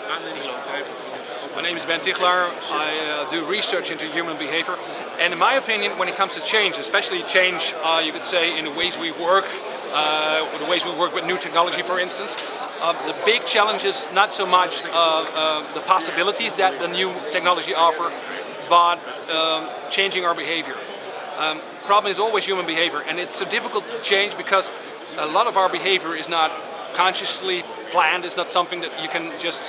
My name is Tiggelaar. I do research into human behavior, and in my opinion, when it comes to change, especially change, you could say in the ways we work, or the ways we work with new technology, for instance, the big challenge is not so much the possibilities that the new technology offer, but changing our behavior. Problem is always human behavior, and it's so difficult to change because a lot of our behavior is not consciously planned. It's not something that you can just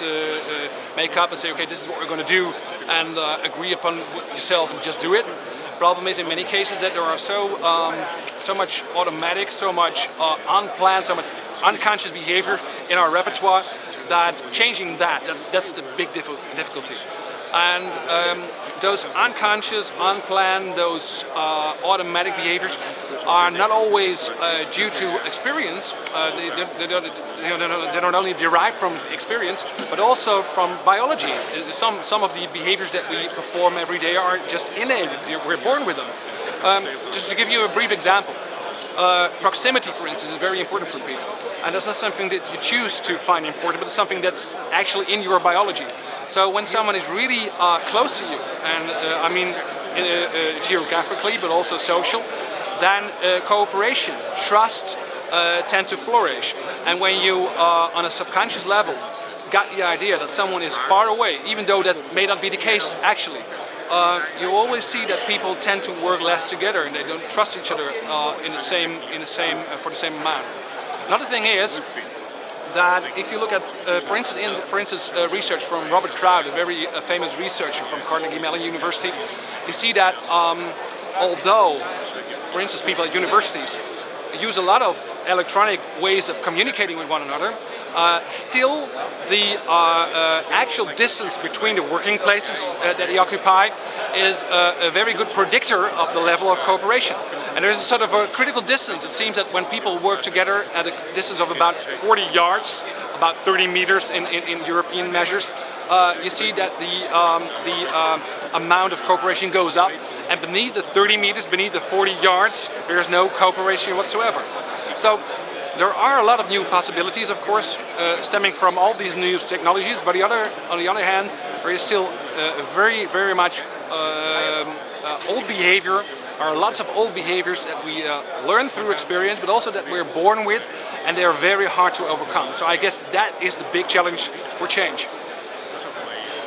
make up and say, okay, this is what we're going to do, and agree upon with yourself and just do it. Problem is, in many cases, that there are so much automatic, so much unplanned, so much unconscious behavior in our repertoire that changing that's the big difficulty. And those unconscious, unplanned, those automatic behaviors are not always due to experience. They don't only derive from experience, but also from biology. Some of the behaviors that we perform every day are just innate. We're born with them. Just to give you a brief example. Proximity, for instance, is very important for people, and that's not something that you choose to find important, but it's something that's actually in your biology. So when someone is really close to you, and I mean geographically, but also social, then cooperation, trust tend to flourish. And when you, on a subconscious level, got the idea that someone is far away, even though that may not be the case actually, you always see that people tend to work less together, and they don't trust each other for the same amount. Another thing is that if you look at, for instance, research from Robert Crowd, a very famous researcher from Carnegie Mellon University, you see that although, for instance, people at universities use a lot of electronic ways of communicating with one another, still the actual distance between the working places that they occupy is a very good predictor of the level of cooperation. And there's a sort of a critical distance. It seems that when people work together at a distance of about 40 yards, about 30 meters in European measures, you see that the amount of cooperation goes up, and beneath the 30 meters, beneath the 40 yards, there's no cooperation whatsoever. So there are a lot of new possibilities, of course, stemming from all these new technologies, but on the other hand, there is still very, very much old behavior. There are lots of old behaviors that we learn through experience, but also that we're born with, and they are very hard to overcome. So I guess that is the big challenge for change.